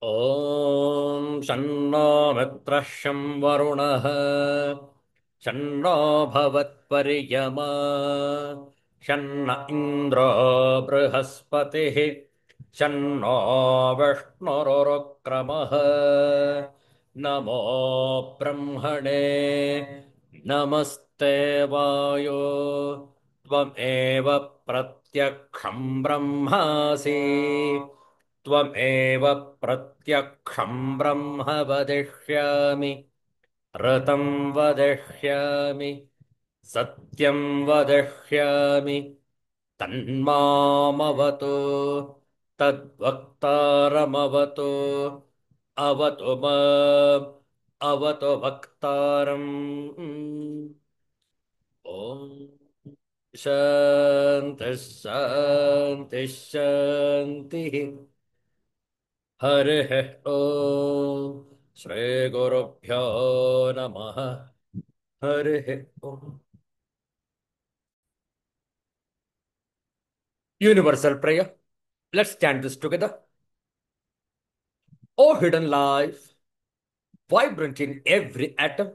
ॐ शन्नो मित्रः शं वरुणः शन्नो भवत्पर्यमा शन्न इन्द्रो बृहस्पतिः शन्नो विष्णुरुक्रमः नमो ब्रह्मणे नमस्ते वायो त्वमेव प्रत्यक्षं ब्रह्मासि त्वमेव प्रत्यक्षं ब्रह्म वदिष्यामि ऋतं वदिष्यामि सत्यं वदिष्यामि तन्मामवतु तद्वक्तारमवतु अवतु माम् अवतु वक्तारम् ॐ शान्तिः शान्तिः शान्तिः हरिः ॐ श्रीगुरुभ्यो नमः हरिः ॐ Universal prayer. Let's chant this together. O hidden life, vibrant in every atom.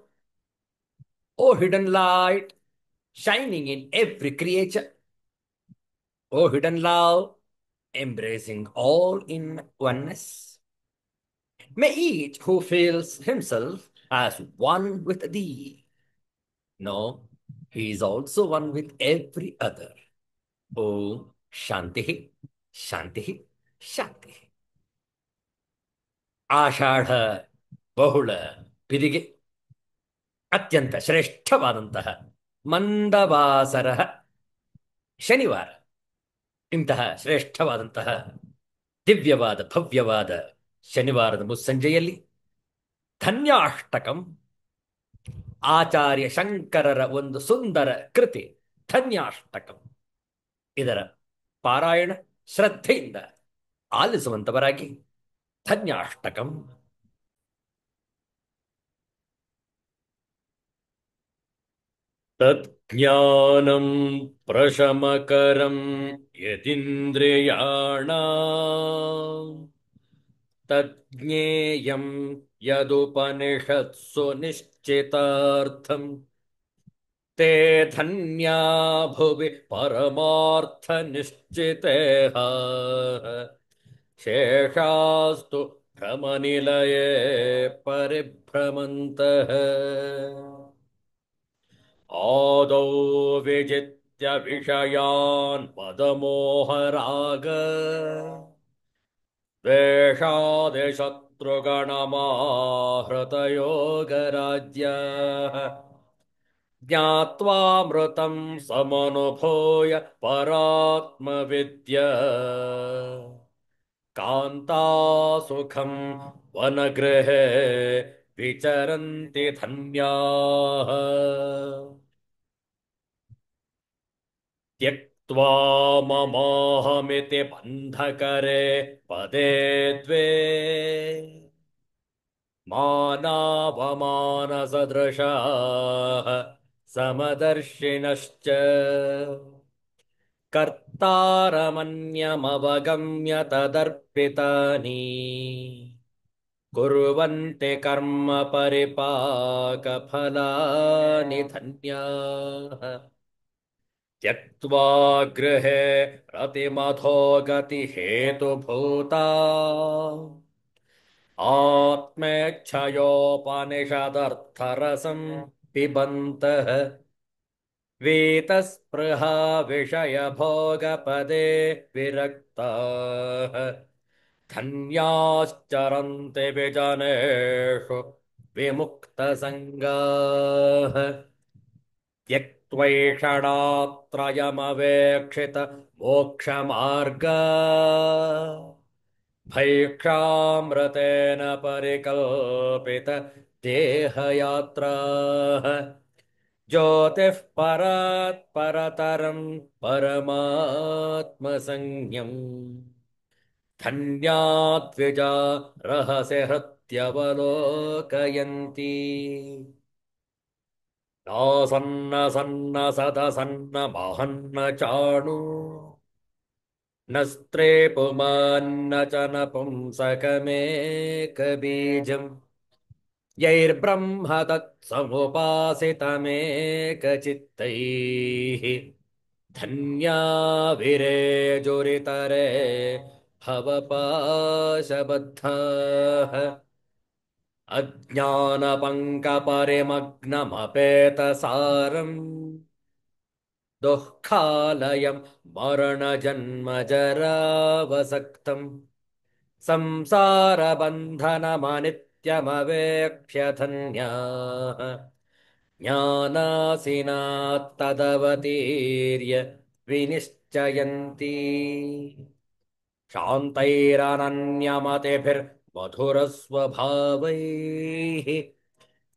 O hidden light, shining in every creature. O hidden love, embracing all in oneness. May each who feels himself as one with thee know he is also one with every other. Om Shanti, Shanti, Shanti. ಆಷಾಢ ಬಹುಳ ಪಿದಿಗೆ ಅತ್ಯಂತ ಶ್ರೇಷ್ಠವಾದಂತಹ ಮಂದವಾಸರ ಶನಿವಾರ ಇಂತಹ ಶ್ರೇಷ್ಠವಾದಂತಹ ದಿವ್ಯವಾದ ಭವ್ಯವಾದ ಶನಿವಾರದ ಮುಸ್ಸಂಜೆಯಲ್ಲಿ ಧನ್ಯಾಷ್ಟಕಂ ಆಚಾರ್ಯ ಶಂಕರರ ಒಂದು ಸುಂದರ ಕೃತಿ ಧನ್ಯಾಷ್ಟಕಂ ಇದರ ಪಾರಾಯಣ ಶ್ರದ್ಧೆಯಿಂದ ಆಲಿಸುವಂತವರಾಗಿ ಧನ್ಯಾಷ್ಟಕಂ तज्ज्ञानं प्रशमकरं यदिन्द्रियाणाम् तज्ज्ञेयं यदुपनिषत्सु निश्चितार्थम् ते धन्या भुवि परमार्थनिश्चितेः शेषास्तु भ्रमनिलये परिभ्रमन्तः आदौ विजित्य विषयान् पदमोहराग द्वेषादिशत्रुगणमाहृतयोगराज्ञः ज्ञात्वामृतं समनुभूय परात्मविद्या कान्तासुखं वनगृहे विचरन्ति धन्याः त्यक्त्वा ममाहमिति बन्धकरे पदे द्वे मानावमानसदृशाः समदर्शिनश्च कर्तारमन्यमवगम्य तदर्पितानि कुर्वन्ति कर्म परिपाकफलानि धन्याः त्यक्त्वा गृहे रतिमथो गतिहेतुभूता आत्मेच्छयोपनिषदर्थरसं पिबन्तः वीतस्पृहा विषयभोगपदे विरक्ताः धन्याश्चरन्ति विजनेषु विमुक्तसङ्गाः त्यक्त्वैषणात्रयमवेक्षित मोक्षमार्गा भैक्षामृतेन परिकल्पित देहयात्राः ज्योतिः परात् परतरं परमात्मसंज्ञम् धन्याद्विजा रहसि हृत्यवलोकयन्ति नासन्न सन्न सदसन्न महन्न चाणु न स्त्रे पुमान्न च नपुंसकमेकबीजम् यैर्ब्रह्म तत्समुपासितमेकचित्तैः धन्या विरेजुरितरे भवपाशबद्धाः अज्ञानपङ्कपरिमग्नमपेतसारम् दुःखालयम् मरणजन्मजरावसक्तम् संसारबन्धनमनित्यमवेक्ष्य धन्याः ज्ञानासिनात्तदवतीर्य विनिश्चयन्ति शान्तैरनन्यमतिभिर्मधुरस्वभावैः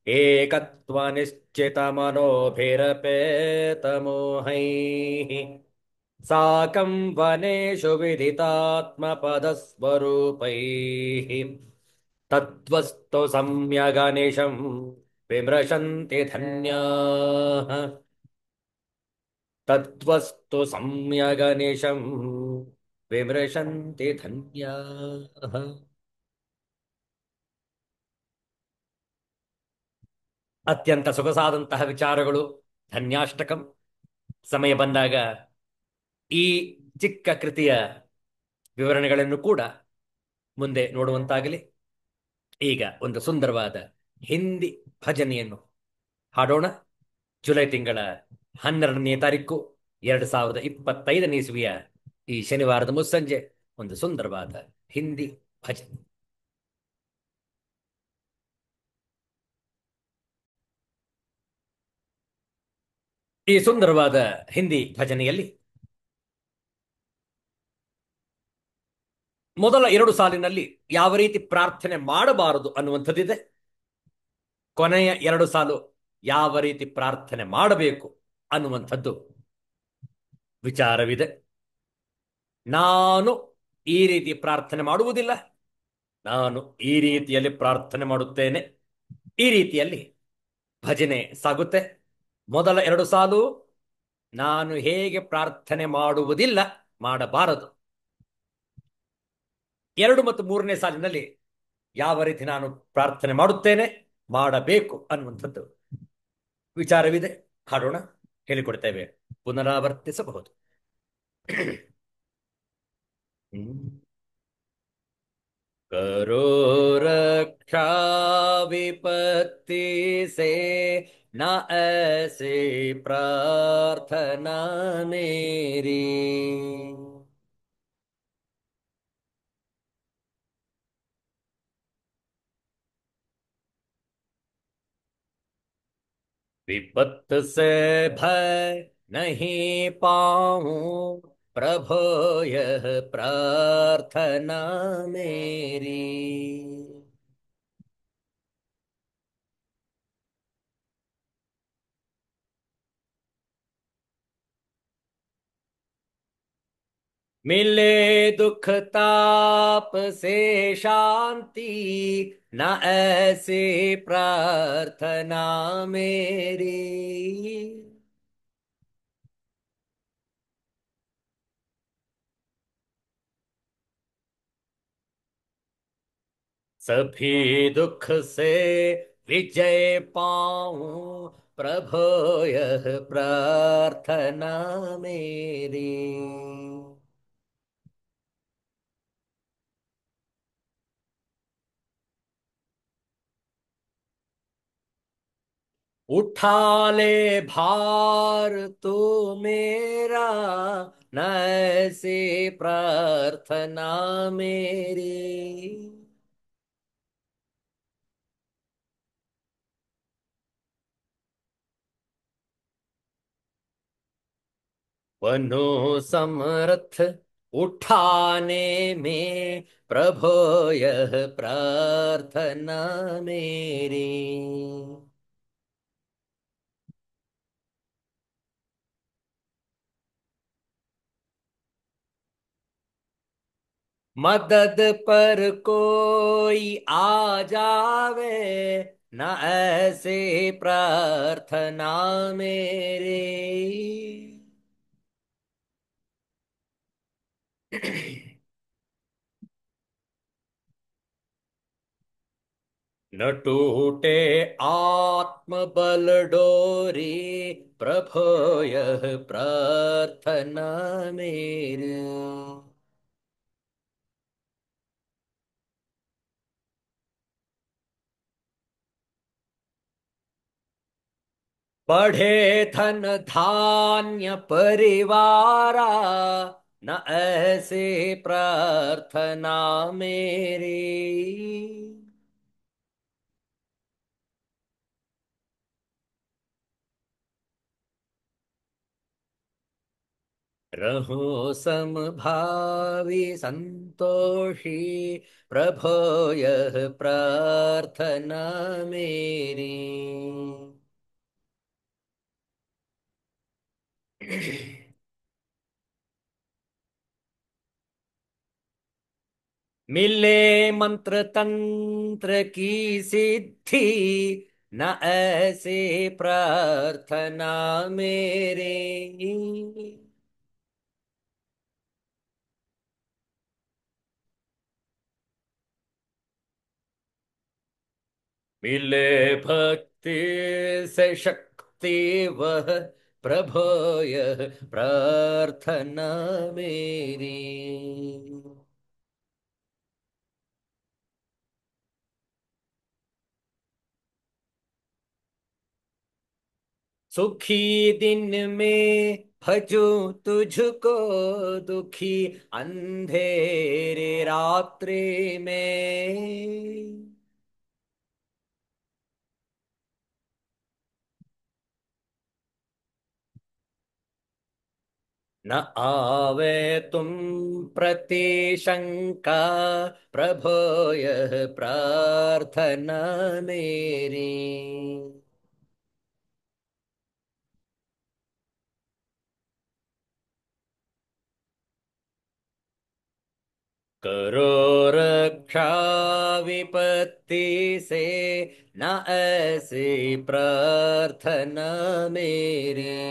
एकत्वनिश्चितमनोभिरपेतमोहैः साकं वनेषु विदितात्मपदस्वरूपैः तद्वस्तु सम्यगनिशं विमृशन्ति धन्याः तद्वस्तु सम्यगनिशं विमृशन्ति धन्याः ಅತ್ಯಂತ ಸೊಗಸಾದಂತಹ ವಿಚಾರಗಳು ಧನ್ಯಾಷ್ಟಕಂ. ಸಮಯ ಬಂದಾಗ ಈ ಚಿಕ್ಕ ಕೃತಿಯ ವಿವರಣೆಗಳನ್ನು ಕೂಡ ಮುಂದೆ ನೋಡುವಂತಾಗಲಿ. ಈಗ ಒಂದು ಸುಂದರವಾದ ಹಿಂದಿ ಭಜನೆಯನ್ನು ಹಾಡೋಣ. ಜುಲೈ ತಿಂಗಳ 12ನೇ ತಾರೀಕು 2025ನೇ ಇಸವಿಯ ಈ ಶನಿವಾರದ ಮುಸ್ಸಂಜೆ ಒಂದು ಸುಂದರವಾದ ಹಿಂದಿ ಭಜನೆ. ಈ ಸುಂದರವಾದ ಹಿಂದಿ ಭಜನೆಯಲ್ಲಿ ಮೊದಲ 2 ಸಾಲಿನಲ್ಲಿ ಯಾವ ರೀತಿ ಪ್ರಾರ್ಥನೆ ಮಾಡಬಾರದು ಅನ್ನುವಂಥದ್ದಿದೆ. ಕೊನೆಯ 2 ಸಾಲು ಯಾವ ರೀತಿ ಪ್ರಾರ್ಥನೆ ಮಾಡಬೇಕು ಅನ್ನುವಂಥದ್ದು ವಿಚಾರವಿದೆ. ನಾನು ಈ ರೀತಿ ಪ್ರಾರ್ಥನೆ ಮಾಡುವುದಿಲ್ಲ, ನಾನು ಈ ರೀತಿಯಲ್ಲಿ ಪ್ರಾರ್ಥನೆ ಮಾಡುತ್ತೇನೆ. ಈ ರೀತಿಯಲ್ಲಿ ಭಜನೆ ಸಾಗುತ್ತೆ. ಮೊದಲ 2 ಸಾಲು ನಾನು ಹೇಗೆ ಪ್ರಾರ್ಥನೆ ಮಾಡುವುದಿಲ್ಲ, ಮಾಡಬಾರದು. 2 ಮತ್ತು 3ನೇ ಸಾಲಿನಲ್ಲಿ ಯಾವ ರೀತಿ ನಾನು ಪ್ರಾರ್ಥನೆ ಮಾಡುತ್ತೇನೆ, ಮಾಡಬೇಕು ಅನ್ನುವಂಥದ್ದು ವಿಚಾರವಿದೆ. ಹಾಡೋಣ, ಹೇಳಿಕೊಡ್ತೇವೆ, ಪುನರಾವರ್ತಿಸಬಹುದು. करो रक्षा विपत्ति से, न ऐसी प्रार्थना मेरी। विपत्त से भय नहीं पाऊं प्रभो, यह प्रार्थना मेरी। मिले दुख ताप से शांति, न ऐसी प्रार्थना मेरी। सभी दुख से विजय पाऊं प्रभो, यह प्रार्थना मेरी। उठा ले भार तू मेरा, न ऐसी प्रार्थना मेरी। बनो समर्थ उठाने में प्रभो, यह प्रार्थना मेरी। मदद पर कोई आ जावे, न ऐसे प्रार्थना मेरी। न टूटे आत्मबल डोरी, प्रभो यह प्रार्थना मेरी। बढ़े धन धान्य परिवारा, न ऐसे प्रार्थना मेरी। रहूं समभावी संतोषी, प्रभो यह प्रार्थना मेरी। मिले मंत्र तंत्र की सिद्धि, न ऐसे प्रार्थना मेरे। मिले भक्ति से शक्ति वह, प्रभो यह प्रार्थना मेरी। सुखी दिन में भजूं तुझको, दुखी अंधेरे रात्रि में। न आवे तुम प्रति शंका, प्रभो यह प्रार्थना मेरी। करो रक्षा विपत्ति से, न ऐसी प्रार्थना मेरी।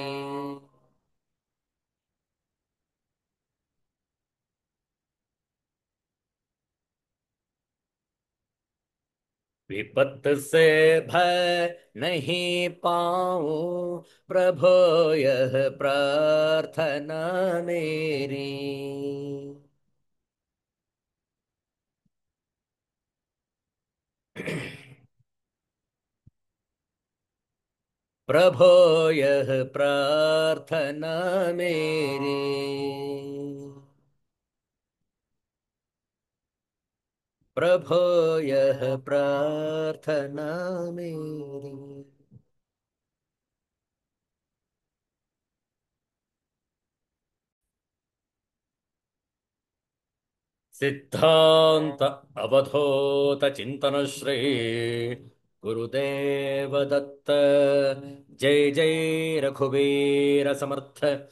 विपत से भय नहीं पाऊं, प्रभो यह प्रार्थना मेरी। प्रभो यह प्रार्थना मेरी। प्रभो यह प्रार्थना मेरी। सिद्धांत अवधूत चिंतन श्री गुरुदेव दत्त। जय जय रघुवीर समर्थ,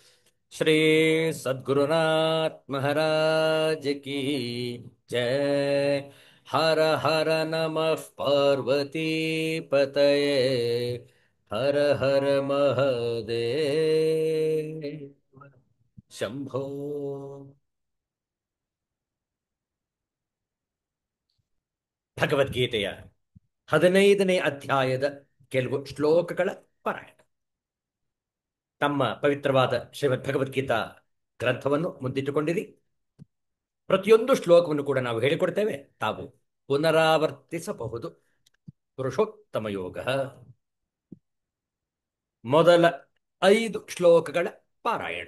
श्री सद्गुरुनाथ महाराज की जय। हर हर नमः पार्वती पतये, हर हर महादेव शंभो। ಭಗವದ್ಗೀತೆಯ 15ನೇ ಅಧ್ಯಾಯದ ಕೆಲವು ಶ್ಲೋಕಗಳ ಪಾರಾಯಣ. ತಮ್ಮ ಪವಿತ್ರವಾದ ಶ್ರೀಮದ್ ಭಗವದ್ಗೀತಾ ಗ್ರಂಥವನ್ನು ಮುಂದಿಟ್ಟುಕೊಂಡಿರಿ. ಪ್ರತಿಯೊಂದು ಶ್ಲೋಕವನ್ನು ಕೂಡ ನಾವು ಹೇಳಿಕೊಡ್ತೇವೆ, ತಾವು ಪುನರಾವರ್ತಿಸಬಹುದು. ಪುರುಷೋತ್ತಮ ಯೋಗ ಮೊದಲ 5 ಶ್ಲೋಕಗಳ ಪಾರಾಯಣ.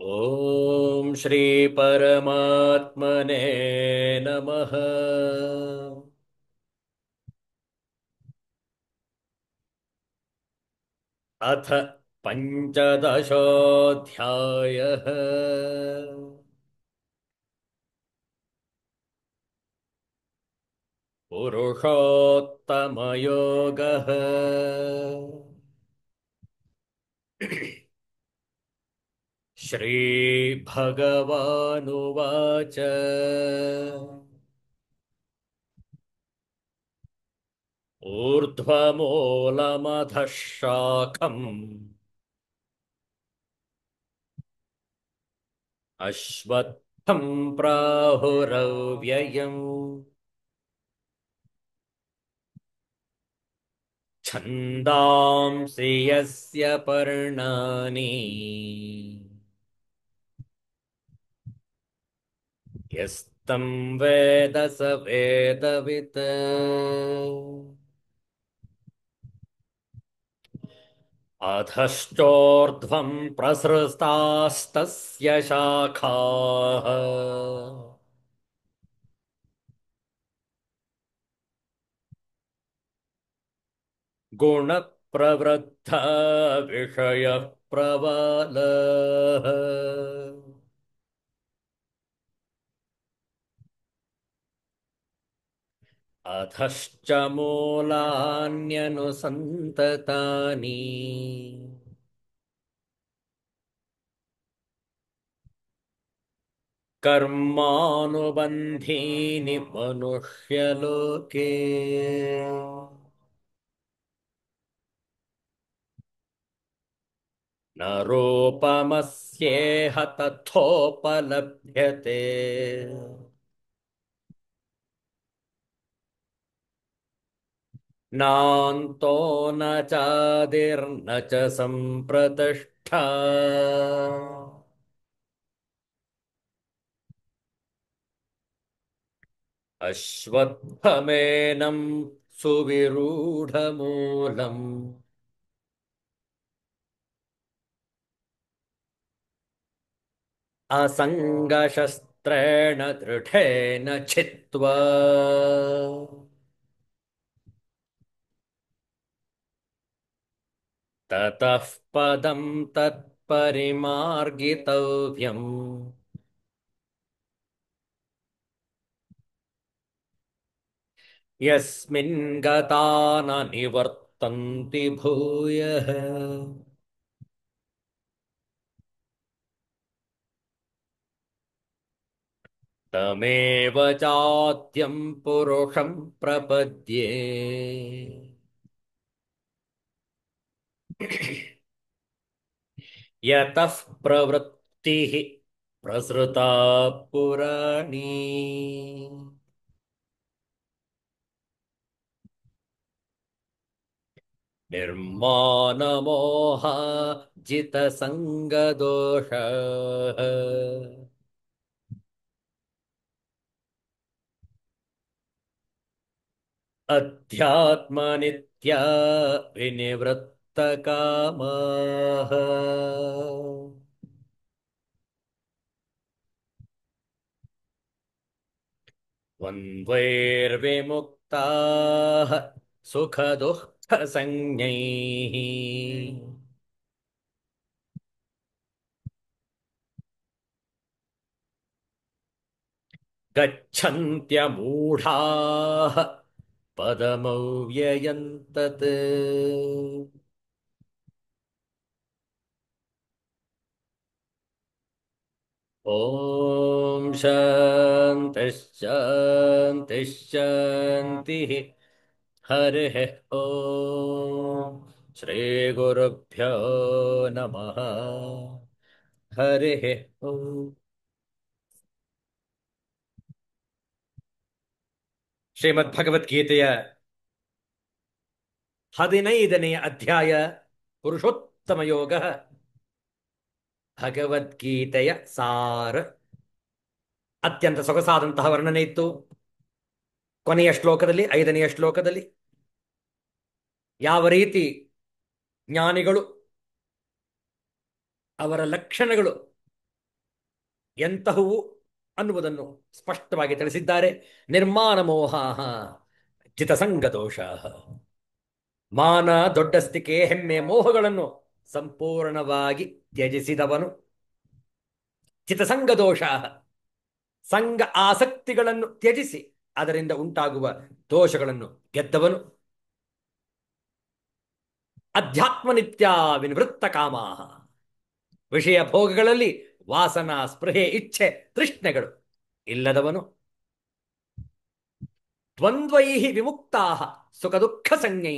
ಓಂ ಶ್ರೀ ಪರಮಾತ್ಮನೇ ನಮಃ. अथ पञ्चदशोऽध्यायः। पुरुषोत्तमयोगः। श्रीभगवानुवाच ऊर्ध्वमूलमधः शाखम् ಅಶ್ವತ್ಥಂ ಪ್ರಾಹುರವ್ಯಯಂ ಛಂದಾಂಸಿ ಯಸ್ಯ ಪರ್ಣಾನಿ ಯಸ್ತಂ ವೇದ ಸ ವೇದವಿತ್ अधश्चोर्ध्वं प्रसृतास्तस्य शाखाः गुणप्रवृद्धा विषयः प्रबलः अधश्च मूलान्यनुसन्ततानि कर्मानुबन्धीनि मनुष्यलोके न रूपमस्येह तथोपलभ्यते नान्तो न चादिर्न च सम्प्रतिष्ठा अश्वत्थमेनं सुविरूढमूलम् असङ्गशस्त्रेण दृढेन छित्त्वा ततः पदं तत्परिमार्गितव्यम् यस्मिन् गता न निवर्तन्ति भूयः तमेव चाद्यं पुरुषं प्रपद्ये यतः प्रवृत्तिः प्रसृता पुराणी निर्मानमोह जितसङ्गदोष अध्यात्मनित्या विनिवृत्तकामाः द्वन्द्वैर्विमुक्ताः सुखदुःखसंज्ञैः गच्छन्त्यमूढाः पदमव्ययम् तत् ॐ शान्तिः शान्तिः शान्तिः हरिः ॐ श्रीगुरुभ्यो नमः हरिः ॐ ಶ್ರೀಮದ್ಭಗವದ್ಗೀತೆಯ 15ನೆಯ ಅಧ್ಯಾಯ ಪುರುಷೋತ್ತಮ ಯೋಗ ಭಗವದ್ಗೀತೆಯ ಸಾರ ಅತ್ಯಂತ ಸೊಗಸಾದಂತಹ ವರ್ಣನೆ ಇತ್ತು. ಕೊನೆಯ ಶ್ಲೋಕದಲ್ಲಿ 5ನೆಯ ಶ್ಲೋಕದಲ್ಲಿ ಯಾವ ರೀತಿ ಜ್ಞಾನಿಗಳು ಅವರ ಲಕ್ಷಣಗಳು ಎಂತಹವು ಅನ್ನುವುದನ್ನು ಸ್ಪಷ್ಟವಾಗಿ ತಿಳಿಸಿದ್ದಾರೆ. ನಿರ್ಮಾಣ ಮೋಹ ಜಿತಸಂಗದೋಷ, ಮಾನ ದೊಡ್ಡಸ್ತಿಕೆ ಹೆಮ್ಮೆ ಮೋಹಗಳನ್ನು ಸಂಪೂರ್ಣವಾಗಿ ತ್ಯಜಿಸಿದವನು. ಚಿತಸಂಗದೋಷ, ಸಂಘ ಆಸಕ್ತಿಗಳನ್ನು ತ್ಯಜಿಸಿ ಅದರಿಂದ ಉಂಟಾಗುವ ದೋಷಗಳನ್ನು ಗೆದ್ದವನು. ಅಧ್ಯಾತ್ಮ ನಿತ್ಯ ವಿನಿವೃತ್ತ ಕಾಮ, ವಿಷಯ ಭೋಗಗಳಲ್ಲಿ ವಾಸನಾ ಸ್ಪೃಹೆ ಇಚ್ಛೆ ತೃಷ್ಣೆಗಳು ಇಲ್ಲದವನು. ದ್ವಂದ್ವೈ ವಿಮುಕ್ತಾ ಸುಖ ದುಃಖ ಸಂಜ್ಞೈ,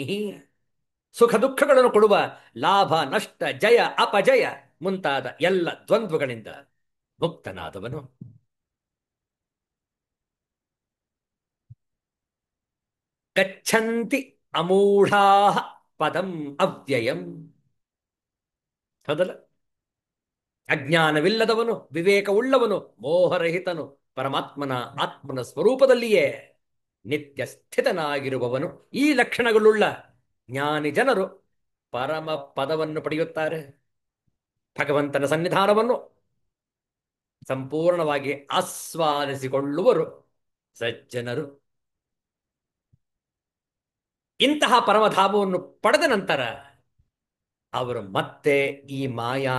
ಸುಖ ದುಃಖಗಳನ್ನು ಕೊಡುವ ಲಾಭ ನಷ್ಟ ಜಯ ಅಪಜಯ ಮುಂತಾದ ಎಲ್ಲ ದ್ವಂದ್ವಗಳಿಂದ ಮುಕ್ತನಾದವನು. ಗಚ್ಚಂತಿ ಅಮೂಢಾ ಪದಂ ಅವ್ಯಯಂ. ಹೌದಲ್ಲ? ಅಜ್ಞಾನವಿಲ್ಲದವನು, ವಿವೇಕವುಳ್ಳವನು, ಮೋಹರಹಿತನು, ಪರಮಾತ್ಮನ ಆತ್ಮನ ಸ್ವರೂಪದಲ್ಲಿಯೇ ನಿತ್ಯ ಸ್ಥಿತನಾಗಿರುವವನು. ಈ ಲಕ್ಷಣಗಳುಳ್ಳ ಜ್ಞಾನಿ ಜನರು ಪರಮ ಪದವನ್ನು ಪಡೆಯುತ್ತಾರೆ. ಭಗವಂತನ ಸನ್ನಿಧಾನವನ್ನು ಸಂಪೂರ್ಣವಾಗಿ ಆಸ್ವಾದಿಸಿಕೊಳ್ಳುವರು ಸಜ್ಜನರು. ಇಂತಹ ಪರಮಧಾಮವನ್ನು ಪಡೆದ ನಂತರ ಅವರು ಮತ್ತೆ ಈ ಮಾಯಾ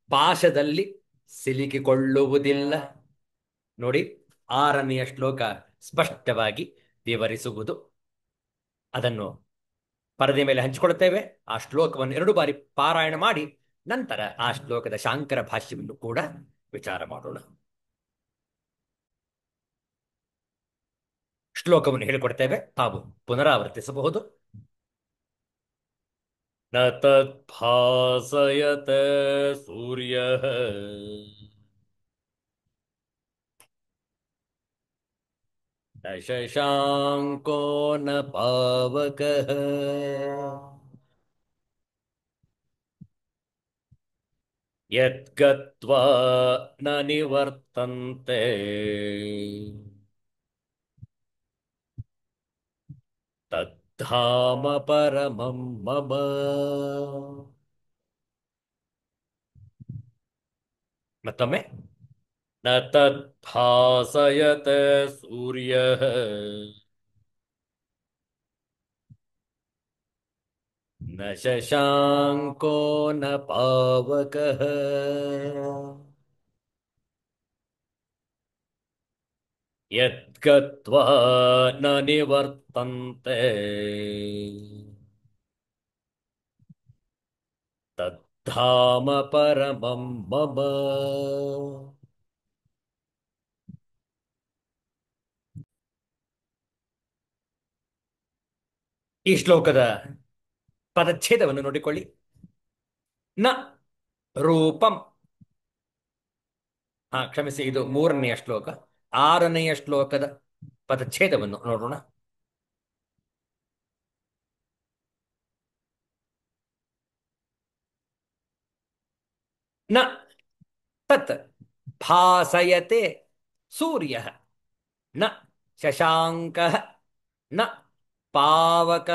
ಪಾಶದಲ್ಲಿ ಸಿಲುಕಿಕೊಳ್ಳುವುದಿಲ್ಲ. ನೋಡಿ, 6ನೆಯ ಶ್ಲೋಕ ಸ್ಪಷ್ಟವಾಗಿ ವಿವರಿಸುವುದು. ಅದನ್ನು ಪರದೆ ಮೇಲೆ ಹಂಚಿಕೊಳ್ಳುತ್ತೇವೆ. ಆ ಶ್ಲೋಕವನ್ನು 2 ಬಾರಿ ಪಾರಾಯಣ ಮಾಡಿ ನಂತರ ಆ ಶ್ಲೋಕದ ಶಾಂಕರ ಭಾಷ್ಯವನ್ನು ಕೂಡ ವಿಚಾರ ಮಾಡೋಣ. ಶ್ಲೋಕವನ್ನು ಹೇಳಿಕೊಡ್ತೇವೆ, ತಾವು ಪುನರಾವರ್ತಿಸಬಹುದು. ನ ತದ್ಭಾಸಯತ ಸೂರ್ಯಃ ನ ಶಶಾಂಕೋ ನ ಪಾವಕಃ ಯದ್ಗತ್ವಾ ನ ನಿವರ್ತಂತೆ ತದ್ಧಾಮ ಪರಮಂ ಮಮ. ಮತ್ತೊಮ್ಮೆ. ನ ತದ್ಭಾಸಯತ ಸೂರ್ಯಃ ನ ಶಶಾಂಕೋ ನ ಪಾವಕಃ ಯದ್ಗತ್ವಾ ನ ನಿವರ್ತಂತೆ ತದ್ಧಾಮ ಪರಮಂ ಮಮ. ಈ ಶ್ಲೋಕದ ಪದಚ್ಛೇದವನ್ನು ನೋಡಿಕೊಳ್ಳಿ. ನ ರೂಪಂ. ಕ್ಷಮಿಸಿ, ಇದು 3ನೆಯ ಶ್ಲೋಕ. 6ನೆಯ ಶ್ಲೋಕದ ಪದಚ್ಛೇದವನ್ನು ನೋಡೋಣ. ನ ತತ್ ಭಾಸಯತೆ ಸೂರ್ಯ ನ ಶಶಾಂಕ ನ ಪಾವಕ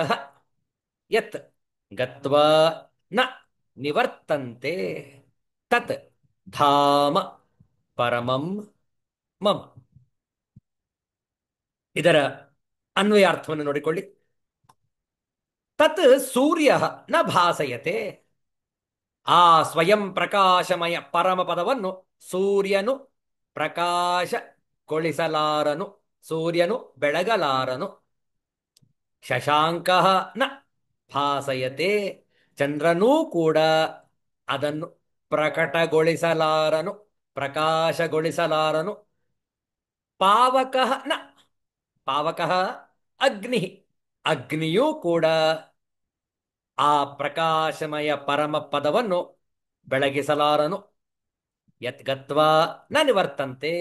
ಯತ್ ಗತ್ವಾ ನ ನಿವರ್ತಂತೆ ತತ್ ಧಾಮ ಪರಮಂ ಮಮ. ಇದರ ಅನ್ವಯಾರ್ಥವನ್ನು ನೋಡಿಕೊಳ್ಳಿ. ತತ್ ಸೂರ್ಯ ನ ಭಾಸಯತೆ. ಆ ಸ್ವಯಂ ಪ್ರಕಾಶಮಯ ಪರಮಪದವನ್ನು ಸೂರ್ಯನು ಪ್ರಕಾಶಗೊಳಿಸಲಾರನು, ಸೂರ್ಯನು ಬೆಳಗಲಾರನು. ಶಶಾಂಕ ನ ಭಾಸಯತೆ. ಚಂದ್ರನೂ ಕೂಡ ಅದನ್ನು ಪ್ರಕಟಗೊಳಿಸಲಾರನು, ಪ್ರಕಾಶಗೊಳಿಸಲಾರನು. ಪಾವಕ ನ. ಪಾವಕ ಅಗ್ನಿ. ಅಗ್ನಿಯೂ ಕೂಡ ಆ ಪ್ರಕಾಶಮಯ ಪರಮ ಪದವನ್ನು ಬೆಳಗಿಸಲಾರನು. ಯತ್ಗತ್ವಾ ನ ನಿವರ್ತಂತೆ.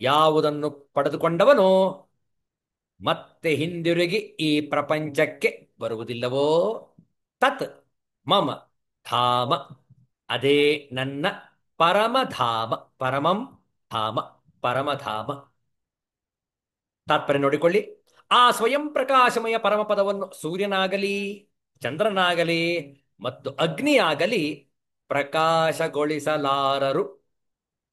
ಯಾವುದನ್ನು ಪಡೆದುಕೊಂಡವನು ಮತ್ತೆ ಹಿಂದಿರುಗಿ ಈ ಪ್ರಪಂಚಕ್ಕೆ ಬರುವುದಿಲ್ಲವೋ ತತ್ ಮಮ ಧಾಮ. ಅದೇ ನನ್ನ ಪರಮಧಾಮ. ಪರಮಂ ಧಾಮ, ಪರಮಧಾಮ. ತಾತ್ಪರ್ಯ ನೋಡಿಕೊಳ್ಳಿ. ಆ ಸ್ವಯಂ ಪ್ರಕಾಶಮಯ ಪರಮಪದವನ್ನು ಸೂರ್ಯನಾಗಲಿ, ಚಂದ್ರನಾಗಲಿ ಮತ್ತು ಅಗ್ನಿಯಾಗಲಿ ಪ್ರಕಾಶಗೊಳಿಸಲಾರರು.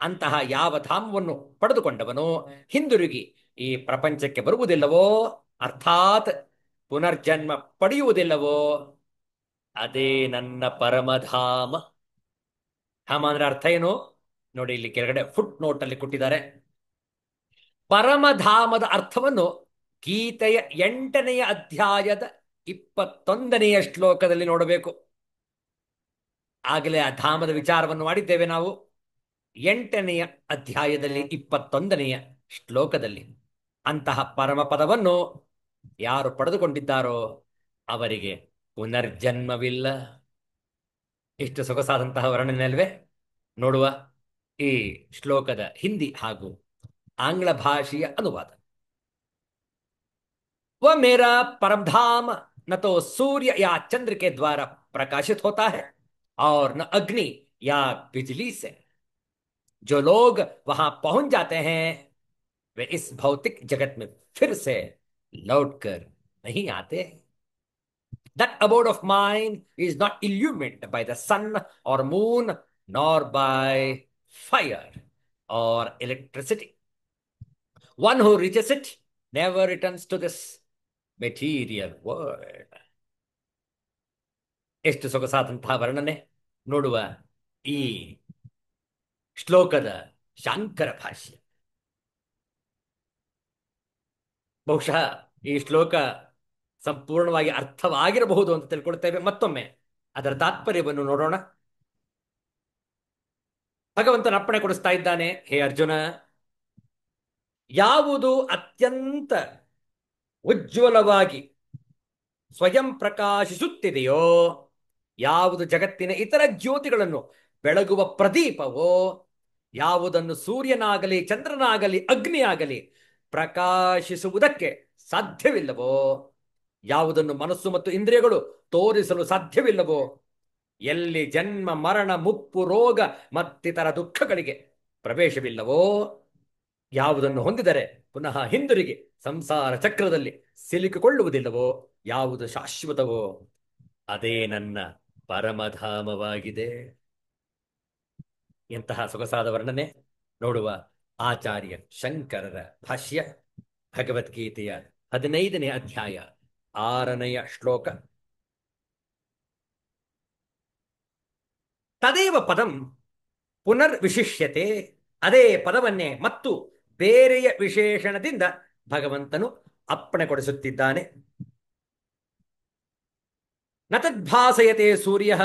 ಅಂತಹ ಯಾವ ಧಾಮವನ್ನು ಪಡೆದುಕೊಂಡವನೋ ಹಿಂದಿರುಗಿ ಈ ಪ್ರಪಂಚಕ್ಕೆ ಬರುವುದಿಲ್ಲವೋ, ಅರ್ಥಾತ್ ಪುನರ್ಜನ್ಮ ಪಡೆಯುವುದಿಲ್ಲವೋ, ಅದೇ ನನ್ನ ಪರಮಧಾಮ. ಧಾಮ ಅಂದ್ರೆ ಅರ್ಥ ಏನು ನೋಡಿ, ಇಲ್ಲಿ ಕೆಳಗಡೆ ಫುಟ್ ನೋಟ್ ಅಲ್ಲಿ ಕೊಟ್ಟಿದ್ದಾರೆ. ಪರಮಧಾಮದ ಅರ್ಥವನ್ನು ಗೀತೆಯ 8ನೆಯ ಅಧ್ಯಾಯದ 21ನೆಯ ಶ್ಲೋಕದಲ್ಲಿ ನೋಡಬೇಕು. ಆಗಲೇ ಆ ಧಾಮದ ವಿಚಾರವನ್ನು ಮಾಡಿದ್ದೇವೆ ನಾವು 8ನೆಯ ಅಧ್ಯಾಯದಲ್ಲಿ 21ನೆಯ ಶ್ಲೋಕದಲ್ಲಿ. ಅಂತಹ ಪರಮಪದವನ್ನು ಯಾರು ಪಡೆದುಕೊಂಡಿದ್ದಾರೋ ಅವರಿಗೆ ಪುನರ್ಜನ್ಮವಿಲ್ಲ. ಇಷ್ಟು ಸೊಗಸಾದಂತಹ ವರ್ಣನೆ ಅಲ್ವೇ? ನೋಡುವ ಈ ಶ್ಲೋಕದ ಹಿಂದಿ ಹಾಗೂ ಆಂಗ್ಲ ಭಾಷೆಯ ಅನುವಾದ. वह मेरा परम धाम न तो सूर्य या चंद्र के द्वारा प्रकाशित होता है और न अग्नि या बिजली से। जो लोग वहां पहुंच जाते हैं वे इस भौतिक जगत में फिर से लौटकर नहीं आते। That abode of mine is not illumined by the sun or moon, nor by fire or electricity. One who reaches it never returns to this material world. ಎಷ್ಟು ಸೊಗಸಾದಂತಹ ವರ್ಣನೆ ನೋಡುವ ಈ ಶ್ಲೋಕದ ಶಾಂಕರ ಭಾಷ್ಯ. ಬಹುಶಃ ಈ ಶ್ಲೋಕ ಸಂಪೂರ್ಣವಾಗಿ ಅರ್ಥವಾಗಿರಬಹುದು ಅಂತ ತಿಳ್ಕೊಳ್ತೇವೆ. ಮತ್ತೊಮ್ಮೆ ಅದರ ತಾತ್ಪರ್ಯವನ್ನು ನೋಡೋಣ. ಭಗವಂತನ ಅಪ್ಪಣೆ ಕೊಡಿಸ್ತಾ ಇದ್ದಾನೆ, ಹೇ ಅರ್ಜುನ, ಯಾವುದು ಅತ್ಯಂತ ಉಜ್ವಲವಾಗಿ ಸ್ವಯಂ ಪ್ರಕಾಶಿಸುತ್ತಿದೆಯೋ, ಯಾವುದು ಜಗತ್ತಿನ ಇತರ ಜ್ಯೋತಿಗಳನ್ನು ಬೆಳಗುವ ಪ್ರದೀಪವೋ, ಯಾವುದನ್ನು ಸೂರ್ಯನಾಗಲಿ ಚಂದ್ರನಾಗಲಿ ಅಗ್ನಿಯಾಗಲಿ ಪ್ರಕಾಶಿಸುವುದಕ್ಕೆ ಸಾಧ್ಯವಿಲ್ಲವೋ, ಯಾವುದನ್ನು ಮನಸ್ಸು ಮತ್ತು ಇಂದ್ರಿಯಗಳು ತೋರಿಸಲು ಸಾಧ್ಯವಿಲ್ಲವೋ, ಎಲ್ಲಿ ಜನ್ಮ ಮರಣ ಮುಪ್ಪು ರೋಗ ಮತ್ತಿತರ ದುಃಖಗಳಿಗೆ ಪ್ರವೇಶವಿಲ್ಲವೋ, ಯಾವುದನ್ನು ಹೊಂದಿದರೆ ಪುನಃ ಹಿಂದಿರುಗಿ ಸಂಸಾರ ಚಕ್ರದಲ್ಲಿ ಸಿಲುಕಿಕೊಳ್ಳುವುದಿಲ್ಲವೋ, ಯಾವುದು ಶಾಶ್ವತವೋ ಅದೇ ನನ್ನ ಪರಮಧಾಮವಾಗಿದೆ. ಎಂತಹ ಸೊಗಸಾದ ವರ್ಣನೆ ನೋಡುವ ಆಚಾರ್ಯ ಶಂಕರರ ಭಾಷ್ಯ. ಭಗವದ್ಗೀತೆಯ 15ನೇ ಅಧ್ಯಾಯ 6ನೆಯ ಶ್ಲೋಕ. ತದೇವ ಪದಂ ಪುನರ್ವಿಶಿಷ್ಯತೆ. ಅದೇ ಪದವನ್ನೇ ಮತ್ತು ಬೇರೆಯ ವಿಶೇಷಣದಿಂದ ಭಗವಂತನು ಅಪ್ಪಣೆ ಕೊಡಿಸುತ್ತಿದ್ದಾನೆ. ನ ತದ್ಭಾಸಯತೆ ಸೂರ್ಯ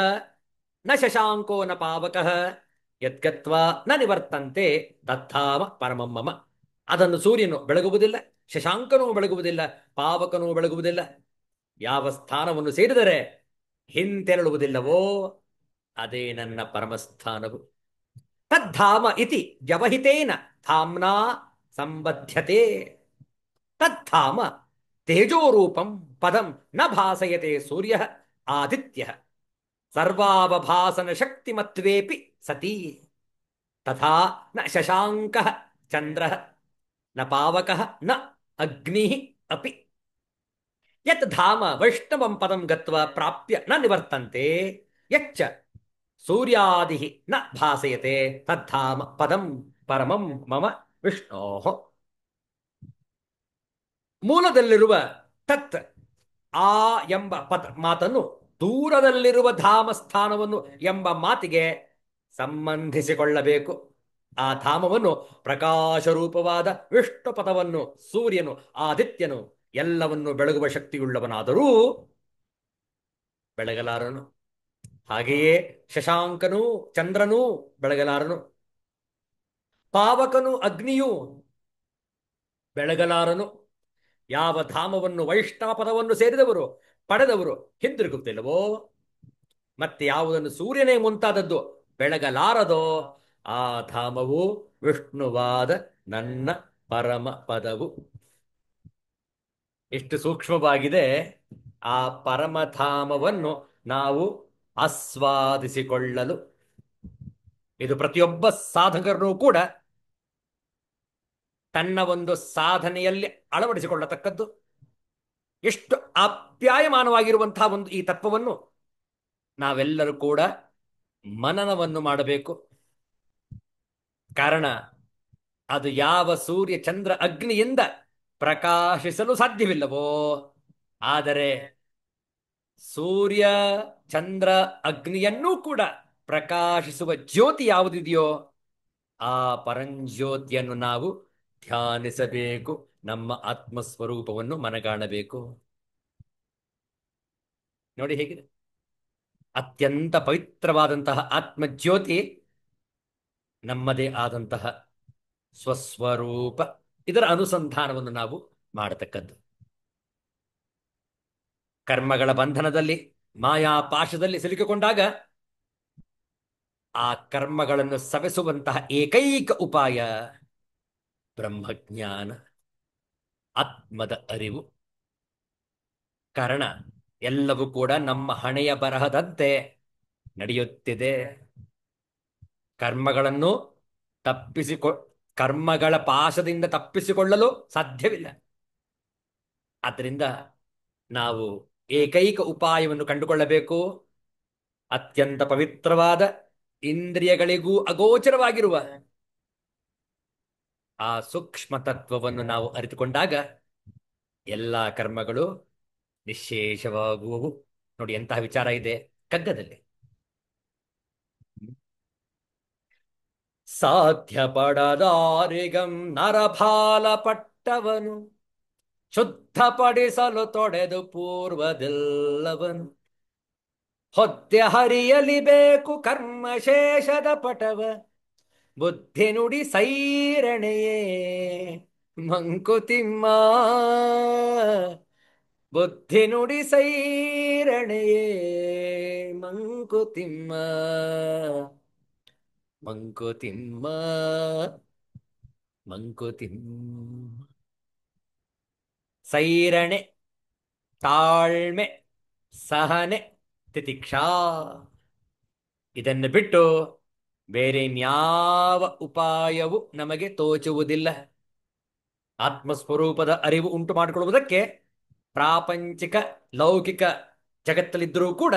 ನ ಶಶಾಂಕೋ ನ ಪಾವಕಃ ಯದ್ಗತ್ವಾ ನ ನಿವರ್ತಂತೆ ತದ್ಧಾಮ ಪರಮಂ ಮಮ. ಅದನ್ನು ಸೂರ್ಯನು ಬೆಳಗುವುದಿಲ್ಲ, ಶಶಾಂಕನೂ ಬೆಳಗುವುದಿಲ್ಲ, ಪಾವಕನೂ ಬೆಳಗುವುದಿಲ್ಲ. ಯಾವ ಸ್ಥಾನವನ್ನು ಸೇರಿದರೆ ಹಿಂತೆರಳುವುದಿಲ್ಲವೋ ಅದೇ ನನ್ನ ಪರಮಸ್ಥಾನವು. ತದ್ಧಾಮ ಇತಿ ವ್ಯವಹಿತೇನ ಧಾಮ್ನಾ ಸಂಬಧ್ಯತೆ. ತದ್ಧಾಮ ತೇಜೋರೂಪಂ ಪದಂ ನ ಭಾಸಯತೆ ಸೂರ್ಯ ಆದಿತ್ಯ ಸರ್ವಾವಭಾಸನ ಶಕ್ತಿಮತ್ವೇಪಿ ಸತಿ. ತಥಾ ನ ಶಶಾಂಕ ಚಂದ್ರ ನ ಪಾವಕ ನ ಅಗ್ನಿ ಅಪಿ. ಯತ್ ಧಾಮ ವೈಷ್ಣವಂ ಪದಂ ಗತ್ವಾ ಪ್ರಾಪ್ಯ ನ ನಿವರ್ತಂತೆ ಯಚ್ಚ ಸೂರ್ಯಾದಿ ನ ಭಾಸಯತೆ ತದ್ಧಾಮ ಪದಂ ಪರಮಂ ಮಮ ವಿಷ್ಣೋ. ಮೂಲದಲ್ಲಿರುವ ತತ್ ಆ ಎಂಬ ಮಾತನ್ನು ದೂರದಲ್ಲಿರುವ ಧಾಮ ಸ್ಥಾನವನ್ನು ಎಂಬ ಮಾತಿಗೆ ಸಂಬಂಧಿಸಿಕೊಳ್ಳಬೇಕು. ಆ ಧಾಮವನ್ನು ಪ್ರಕಾಶರೂಪವಾದ ವಿಷ್ಣು ಪದವನ್ನು ಸೂರ್ಯನು ಆದಿತ್ಯನು ಎಲ್ಲವನ್ನು ಬೆಳಗುವ ಶಕ್ತಿಯುಳ್ಳವನಾದರೂ ಬೆಳಗಲಾರನು. ಹಾಗೆಯೇ ಶಶಾಂಕನೂ ಚಂದ್ರನೂ ಬೆಳಗಲಾರನು, ಪಾವಕನು ಅಗ್ನಿಯೂ ಬೆಳಗಲಾರನು. ಯಾವ ಧಾಮವನ್ನು ವೈಷ್ಣವ ಪದವನ್ನು ಸೇರಿದವರು ಪಡೆದವರು ಹಿಂದಿರುಗುತ್ತಿಲ್ಲವೋ, ಮತ್ತೆ ಯಾವುದನ್ನು ಸೂರ್ಯನೇ ಮುಂತಾದದ್ದು ಬೆಳಗಲಾರದೋ ಆ ಧಾಮವು ವಿಷ್ಣುವಾದ ನನ್ನ ಪರಮ ಪದವು. ಎಷ್ಟು ಸೂಕ್ಷ್ಮವಾಗಿದೆ. ಆ ಪರಮಧಾಮವನ್ನು ನಾವು ಆಸ್ವಾದಿಸಿಕೊಳ್ಳಲು ಇದು ಪ್ರತಿಯೊಬ್ಬ ಸಾಧಕರನ್ನು ಕೂಡ ತನ್ನ ಒಂದು ಸಾಧನೆಯಲ್ಲಿ ಅಳವಡಿಸಿಕೊಳ್ಳತಕ್ಕದ್ದು. ಎಷ್ಟು ಆಪ್ಯಾಯಮಾನವಾಗಿರುವಂತಹ ಒಂದು ಈ ತತ್ವವನ್ನು ನಾವೆಲ್ಲರೂ ಕೂಡ ಮನನವನ್ನು ಮಾಡಬೇಕು. ಕಾರಣ ಅದು ಯಾವ ಸೂರ್ಯ ಚಂದ್ರ ಅಗ್ನಿಯಿಂದ ಪ್ರಕಾಶಿಸಲು ಸಾಧ್ಯವಿಲ್ಲವೋ, ಆದರೆ ಸೂರ್ಯ ಚಂದ್ರ ಅಗ್ನಿಯನ್ನೂ ಕೂಡ ಪ್ರಕಾಶಿಸುವ ಜ್ಯೋತಿ ಯಾವುದಿದೆಯೋ ಆ ಪರಂಜ್ಯೋತಿಯನ್ನು ನಾವು ಧ್ಯಾನಿಸಬೇಕು. ನಮ್ಮ ಆತ್ಮಸ್ವರೂಪವನ್ನು ಮನಗಾಣಬೇಕು. ನೋಡಿ ಹೇಗಿದೆ, ಅತ್ಯಂತ ಪವಿತ್ರವಾದಂತಹ ಆತ್ಮಜ್ಯೋತಿ ನಮ್ಮದೇ ಆದಂತಹ ಸ್ವಸ್ವರೂಪ. ಇದರ ಅನುಸಂಧಾನವನ್ನು ನಾವು ಮಾಡತಕ್ಕದ್ದು. ಕರ್ಮಗಳ ಬಂಧನದಲ್ಲಿ ಮಾಯಾ ಪಾಶದಲ್ಲಿ ಸಿಲುಕಿಕೊಂಡಾಗ ಆ ಕರ್ಮಗಳನ್ನು ಸವೆಸುವಂತಹ ಏಕೈಕ ಉಪಾಯ ಬ್ರಹ್ಮಜ್ಞಾನ, ಆತ್ಮದ ಅರಿವು. ಕಾರಣ ಎಲ್ಲವೂ ಕೂಡ ನಮ್ಮ ಹಣೆಯ ಬರಹದಂತೆ ನಡೆಯುತ್ತಿದೆ. ಕರ್ಮಗಳನ್ನು ತಪ್ಪಿಸಿಕೊ ಕರ್ಮಗಳ ಪಾಶದಿಂದ ತಪ್ಪಿಸಿಕೊಳ್ಳಲು ಸಾಧ್ಯವಿಲ್ಲ. ಆದ್ದರಿಂದ ನಾವು ಏಕೈಕ ಉಪಾಯವನ್ನು ಕಂಡುಕೊಳ್ಳಬೇಕು. ಅತ್ಯಂತ ಪವಿತ್ರವಾದ, ಇಂದ್ರಿಯಗಳಿಗೂ ಅಗೋಚರವಾಗಿರುವ ಆ ಸೂಕ್ಷ್ಮ ತತ್ವವನ್ನು ನಾವು ಅರಿತುಕೊಂಡಾಗ ಎಲ್ಲ ಕರ್ಮಗಳು ನಿಶ್ಶೇಷವಾಗುವವು. ನೋಡಿ ಎಂತಹ ವಿಚಾರ ಇದೆ ಕಗ್ಗದಲ್ಲಿ. ಸಾಧ್ಯಪಡದಾರಿಗಂ ನರಭಾಲಪಟ್ಟವನು ಶುದ್ಧಪಡಿಸಲು ತೊಡೆದು ಪೂರ್ವದೆಲ್ಲವನು. ಹೊತ್ತೆ ಹರಿಯಲಿ ಬೇಕು ಕರ್ಮಶೇಷದ ಪಟವ, ಬುದ್ಧಿ ನುಡಿ ಸೈರಣೆಯೇ ಮಂಕುತಿಮ್ಮ. ಬುದ್ಧಿ ನುಡಿ ಸೈರಣೆಯೇ ಮಂಕುತಿಮ್ಮ. ಮಂಕುತಿಮ್ಮ ಮಂಕುತಿಮ್ಮ. ಸೈರಣೆ, ತಾಳ್ಮೆ, ಸಹನೆ, ತಿತಿಕ್ಷಾ, ಇದನ್ನು ಬಿಟ್ಟು ಬೇರೆ ಇನ್ಯಾವ ಉಪಾಯವು ನಮಗೆ ತೋಚುವುದಿಲ್ಲ. ಆತ್ಮಸ್ವರೂಪದ ಅರಿವು ಉಂಟು ಮಾಡಿಕೊಳ್ಳುವುದಕ್ಕೆ ಪ್ರಾಪಂಚಿಕ ಲೌಕಿಕ ಜಗತ್ತಲ್ಲಿದ್ದರೂ ಕೂಡ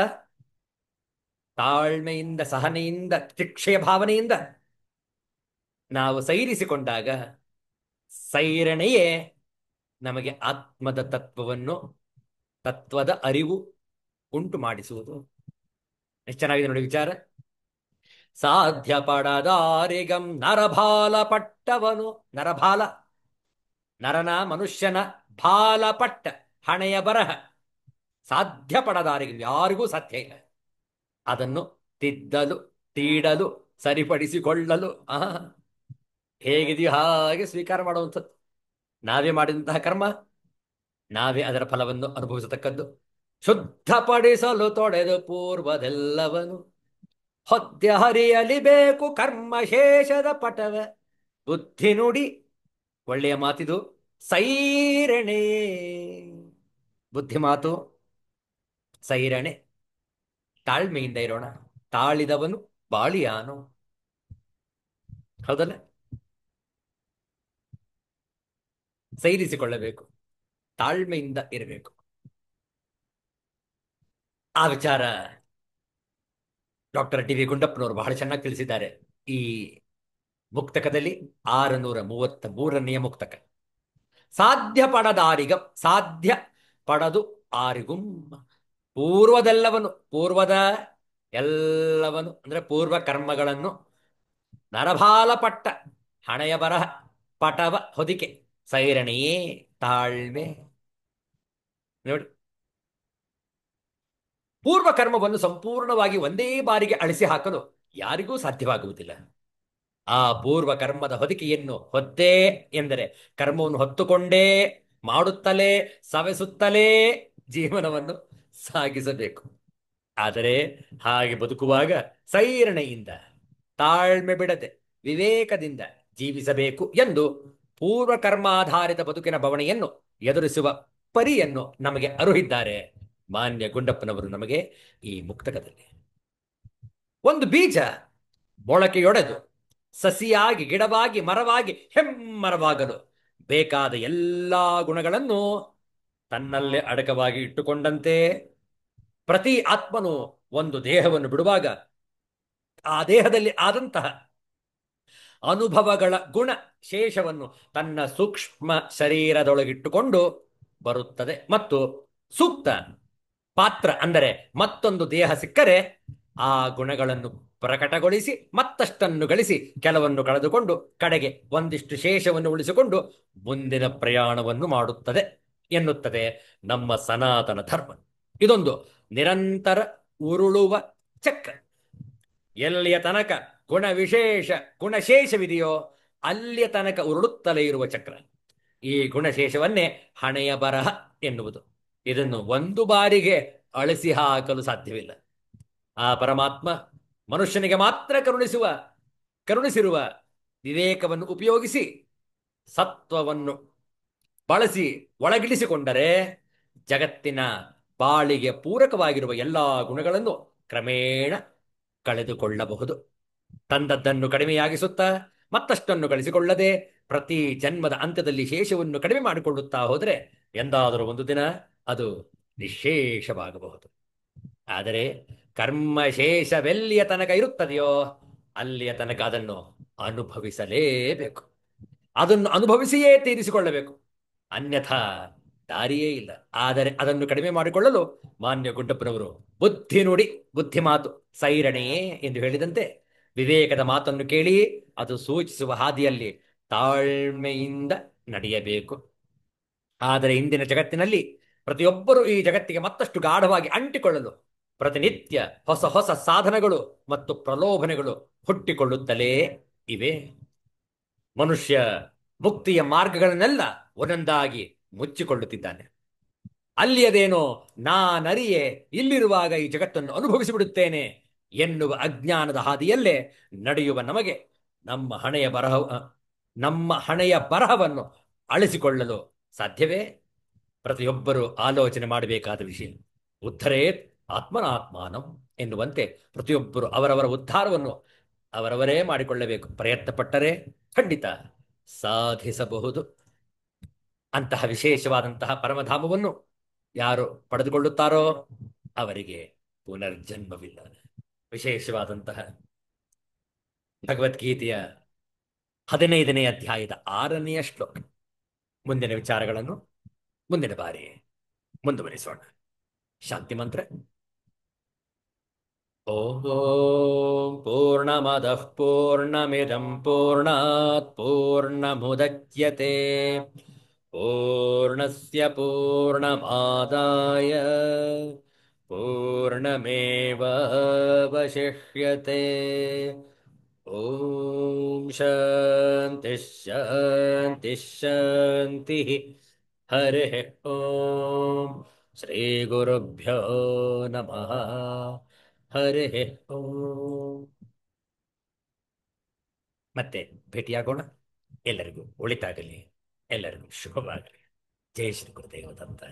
ತಾಳ್ಮೆಯಿಂದ, ಸಹನೆಯಿಂದ, ತಿತಿಕ್ಷೆಯ ಭಾವನೆಯಿಂದ ನಾವು ಸೈರಿಸಿಕೊಂಡಾಗ ಸೈರಣೆಯೇ ನಮಗೆ ಆತ್ಮದ ತತ್ವದ ಅರಿವು ಉಂಟು ಮಾಡಿಸುವುದು. ಎಷ್ಟು ಚೆನ್ನಾಗಿದೆ ನೋಡಿ ವಿಚಾರ. ಸಾಧ್ಯ ಪಡದಾರಿಗಂ ನರಭಾಲ ಪಟ್ಟವನು. ನರಭಾಲ, ನರನ, ಮನುಷ್ಯನ ಭಾಲಪಟ್ಟ ಹಣೆಯ ಬರಹ ಸಾಧ್ಯ ಪಡದಾರಿಗಂ, ಯಾರಿಗೂ ಸಾಧ್ಯ ಇಲ್ಲ. ಅದನ್ನು ತಿದ್ದಲು, ತೀಡಲು, ಸರಿಪಡಿಸಿಕೊಳ್ಳಲು ಹೇಗಿದೆಯೋ ಹಾಗೆ ಸ್ವೀಕಾರ ಮಾಡುವಂಥದ್ದು. ನಾವೇ ಮಾಡಿದಂತಹ ಕರ್ಮ ನಾವೇ ಅದರ ಫಲವನ್ನು ಅನುಭವಿಸತಕ್ಕದ್ದು. ಶುದ್ಧಪಡಿಸಲು ತೊಡೆದು ಪೂರ್ವದೆಲ್ಲವನು, ಹೊದ್ದೆ ಹರಿಯಲಿ ಬೇಕು ಕರ್ಮಶೇಷದ ಪಟವ, ಬುದ್ಧಿ ನುಡಿ, ಒಳ್ಳೆಯ ಮಾತಿದು, ಸೈರಣೆ. ಬುದ್ಧಿ ಮಾತು, ಸೈರಣೆ, ತಾಳ್ಮೆಯಿಂದ ಇರೋಣ. ತಾಳಿದವನು ಬಾಳಿಯಾನು. ಹೌದಲ್ಲ? ಸೈರಿಸಿಕೊಳ್ಳಬೇಕು, ತಾಳ್ಮೆಯಿಂದ ಇರಬೇಕು. ಆ ವಿಚಾರ ಡಾಕ್ಟರ್ ಟಿ ವಿ ಗುಂಡಪ್ಪನವರು ಬಹಳ ಚೆನ್ನಾಗಿ ತಿಳಿಸಿದ್ದಾರೆ ಈ ಮುಕ್ತಕದಲ್ಲಿ. 633ನೇ ಮುಕ್ತಕ. ಸಾಧ್ಯ ಪಡದಾರಿಗ, ಸಾಧ್ಯ ಪಡದು ಆರಿಗುಂ, ಪೂರ್ವದೆಲ್ಲವನು, ಪೂರ್ವದ ಎಲ್ಲವನು ಅಂದ್ರೆ ಪೂರ್ವ ಕರ್ಮಗಳನ್ನು, ನರಭಾಲಪಟ್ಟ ಹಣೆಯ ಬರಹ, ಪಟವ ಹೊದಿಕೆ, ಸೈರಣೆಯೇ ತಾಳ್ಮೆ. ನೋಡಿ, ಪೂರ್ವ ಕರ್ಮವನ್ನು ಸಂಪೂರ್ಣವಾಗಿ ಒಂದೇ ಬಾರಿಗೆ ಅಳಿಸಿ ಹಾಕಲು ಯಾರಿಗೂ ಸಾಧ್ಯವಾಗುವುದಿಲ್ಲ. ಆ ಪೂರ್ವ ಕರ್ಮದ ಹೊದಿಕೆಯನ್ನು ಹೊತ್ತೇ ಎಂದರೆ ಕರ್ಮವನ್ನು ಹೊತ್ತುಕೊಂಡೇ ಮಾಡುತ್ತಲೇ ಸವೆಸುತ್ತಲೇ ಜೀವನವನ್ನು ಸಾಗಿಸಬೇಕು. ಆದರೆ ಹಾಗೆ ಬದುಕುವಾಗ ಸೈರಣೆಯಿಂದ, ತಾಳ್ಮೆ ಬಿಡದೆ, ವಿವೇಕದಿಂದ ಜೀವಿಸಬೇಕು ಎಂದು ಪೂರ್ವ ಕರ್ಮಾಧಾರಿತ ಬದುಕಿನ ಬವಣೆಯನ್ನು ಎದುರಿಸುವ ಪರಿಯನ್ನು ನಮಗೆ ಅರುಹಿದ್ದಾರೆ ಮಾನ್ಯ ಗುಂಡಪ್ಪನವರು ನಮಗೆ ಈ ಮುಕ್ತಕದಲ್ಲಿ. ಒಂದು ಬೀಜ ಮೊಳಕೆಯೊಡೆದು ಸಸಿಯಾಗಿ, ಗಿಡವಾಗಿ, ಮರವಾಗಿ, ಹೆಮ್ಮರವಾಗಲು ಬೇಕಾದ ಎಲ್ಲಾ ಗುಣಗಳನ್ನು ತನ್ನಲ್ಲೇ ಅಡಕವಾಗಿ ಇಟ್ಟುಕೊಂಡಂತೆ ಪ್ರತಿ ಆತ್ಮನು ಒಂದು ದೇಹವನ್ನು ಬಿಡುವಾಗ ಆ ದೇಹದಲ್ಲಿ ಆದಂತಹ ಅನುಭವಗಳ ಗುಣ ಶೇಷವನ್ನು ತನ್ನ ಸೂಕ್ಷ್ಮ ಶರೀರದೊಳಗಿಟ್ಟುಕೊಂಡು ಬರುತ್ತದೆ. ಮತ್ತು ಸೂಕ್ತ ಪಾತ್ರ ಅಂದರೆ ಮತ್ತೊಂದು ದೇಹ ಸಿಕ್ಕರೆ ಆ ಗುಣಗಳನ್ನು ಪ್ರಕಟಗೊಳಿಸಿ ಮತ್ತಷ್ಟನ್ನು ಗಳಿಸಿ ಕೆಲವನ್ನು ಕಳೆದುಕೊಂಡು ಕಡೆಗೆ ಒಂದಿಷ್ಟು ಶೇಷವನ್ನು ಉಳಿಸಿಕೊಂಡು ಮುಂದಿನ ಪ್ರಯಾಣವನ್ನು ಮಾಡುತ್ತದೆ ಎನ್ನುತ್ತದೆ ನಮ್ಮ ಸನಾತನ ಧರ್ಮ. ಇದೊಂದು ನಿರಂತರ ಉರುಳುವ ಚಕ್ರ. ಎಲ್ಲಿಯ ತನಕ ಗುಣಶೇಷವಿದೆಯೋ ಅಲ್ಲಿಯ ತನಕ ಉರುಳುತ್ತಲೇ ಇರುವ ಚಕ್ರ. ಈ ಗುಣಶೇಷವನ್ನೇ ಹಣೆಯ ಬರಹ ಎನ್ನುವುದು. ಇದನ್ನು ಒಂದು ಬಾರಿಗೆ ಅಳಿಸಿ ಹಾಕಲು ಸಾಧ್ಯವಿಲ್ಲ. ಆ ಪರಮಾತ್ಮ ಮನುಷ್ಯನಿಗೆ ಮಾತ್ರ ಕರುಣಿಸಿರುವ ವಿವೇಕವನ್ನು ಉಪಯೋಗಿಸಿ ಸತ್ವವನ್ನು ಬಳಸಿ ಒಳಗಿಳಿಸಿಕೊಂಡರೆ ಜಗತ್ತಿನ ಬಾಳಿಗೆ ಪೂರಕವಾಗಿರುವ ಎಲ್ಲಾ ಗುಣಗಳನ್ನು ಕ್ರಮೇಣ ಕಳೆದುಕೊಳ್ಳಬಹುದು. ತಂದದ್ದನ್ನು ಕಡಿಮೆಯಾಗಿಸುತ್ತಾ ಮತ್ತಷ್ಟನ್ನು ಗಳಿಸಿಕೊಳ್ಳದೆ ಪ್ರತಿ ಜನ್ಮದ ಅಂತ್ಯದಲ್ಲಿ ಶೇಷವನ್ನು ಕಡಿಮೆ ಮಾಡಿಕೊಳ್ಳುತ್ತಾ ಹೋದರೆ ಎಂದಾದರೂ ಒಂದು ದಿನ ಅದು ನಿಶೇಷವಾಗಬಹುದು. ಆದರೆ ಕರ್ಮಶೇಷವೆಲ್ಲಿಯ ತನಕ ಇರುತ್ತದೆಯೋ ಅಲ್ಲಿಯ ತನಕ ಅದನ್ನು ಅನುಭವಿಸಲೇಬೇಕು. ಅದನ್ನು ಅನುಭವಿಸಿಯೇ ತೀರಿಸಿಕೊಳ್ಳಬೇಕು, ಅನ್ಯಥಾ ದಾರಿಯೇ ಇಲ್ಲ. ಆದರೆ ಅದನ್ನು ಕಡಿಮೆ ಮಾಡಿಕೊಳ್ಳಲು ಮಾನ್ಯ ಗುಡ್ಡಪ್ಪನವರು ಬುದ್ಧಿ ನುಡಿ ಬುದ್ಧಿ ಮಾತು ಸೈರಣೆಯೇ ಎಂದು ಹೇಳಿದಂತೆ ವಿವೇಕದ ಮಾತನ್ನು ಕೇಳಿ ಅದು ಸೂಚಿಸುವ ಹಾದಿಯಲ್ಲಿ ತಾಳ್ಮೆಯಿಂದ ನಡೆಯಬೇಕು. ಆದರೆ ಇಂದಿನ ಜಗತ್ತಿನಲ್ಲಿ ಪ್ರತಿಯೊಬ್ಬರೂ ಈ ಜಗತ್ತಿಗೆ ಮತ್ತಷ್ಟು ಗಾಢವಾಗಿ ಅಂಟಿಕೊಳ್ಳಲು ಪ್ರತಿನಿತ್ಯ ಹೊಸ ಹೊಸ ಸಾಧನಗಳು ಮತ್ತು ಪ್ರಲೋಭನೆಗಳು ಹುಟ್ಟಿಕೊಳ್ಳುತ್ತಲೇ ಇವೆ. ಮನುಷ್ಯ ಮುಕ್ತಿಯ ಮಾರ್ಗಗಳನ್ನೆಲ್ಲ ಒಂದೊಂದಾಗಿ ಮುಚ್ಚಿಕೊಳ್ಳುತ್ತಿದ್ದಾನೆ. ಅಲ್ಲಿಯದೇನೋ ನಾನರಿಯೆ ಇಲ್ಲಿರುವಾಗ ಈ ಜಗತ್ತನ್ನು ಅನುಭವಿಸಿ ಬಿಡುತ್ತೇನೆ ಎನ್ನುವ ಅಜ್ಞಾನದ ಹಾದಿಯಲ್ಲೇ ನಡೆಯುವ ನಮಗೆ ನಮ್ಮ ಹಣೆಯ ಬರಹವನ್ನು ಅಳಿಸಿಕೊಳ್ಳಲು ಸಾಧ್ಯವೇ? ಪ್ರತಿಯೊಬ್ಬರೂ ಆಲೋಚನೆ ಮಾಡಬೇಕಾದ ವಿಷಯ. ಉದ್ಧರೇತ್ ಆತ್ಮನಾತ್ಮಾನಂ ಎನ್ನುವಂತೆ ಪ್ರತಿಯೊಬ್ಬರು ಅವರವರ ಉದ್ಧಾರವನ್ನು ಅವರವರೇ ಮಾಡಿಕೊಳ್ಳಬೇಕು. ಪ್ರಯತ್ನ ಪಟ್ಟರೆ ಖಂಡಿತ ಸಾಧಿಸಬಹುದು. ಅಂತಹ ವಿಶೇಷವಾದಂತಹ ಪರಮಧಾಮವನ್ನು ಯಾರು ಪಡೆದುಕೊಳ್ಳುತ್ತಾರೋ ಅವರಿಗೆ ಪುನರ್ಜನ್ಮವಿಲ್ಲ. ವಿಶೇಷವಾದಂತಹ ಭಗವದ್ಗೀತೆಯ 15ನೇ ಅಧ್ಯಾಯದ 6ನೆಯ ಶ್ಲೋಕ. ಮುಂದಿನ ವಿಚಾರಗಳನ್ನು ಮುಂದಿನ ಬಾರಿ ಮುಂದುವರಿಸೋಣ. ಶಾಂತಿ ಮಂತ್ರ. ಓಂ ಪೂರ್ಣಮದಃ ಪೂರ್ಣಮಿದಂ ಪೂರ್ಣಾತ್ ಪೂರ್ಣಮುದಚ್ಯತೆ ಪೂರ್ಣಸ್ಯ ಪೂರ್ಣಮಾದಾಯ ಪೂರ್ಣಮೇವಾವಶಿಷ್ಯತೆ. ಓಂ ಶಾಂತಿ ಶಾಂತಿ ಶಾಂತಿ. ಹರಿ ಓಂ. ಶ್ರೀ ಗುರುಭ್ಯೋ ನಮಃ. ಹರಿ ಓಂ. ಮತ್ತೆ ಭೇಟಿಯಾಗೋಣ. ಎಲ್ಲರಿಗೂ ಒಳಿತಾಗಲಿ, ಎಲ್ಲರಿಗೂ ಶುಭವಾಗಲಿ. ಜೈ ಶ್ರೀ ಗುರುದೇವ ದತ್ತ.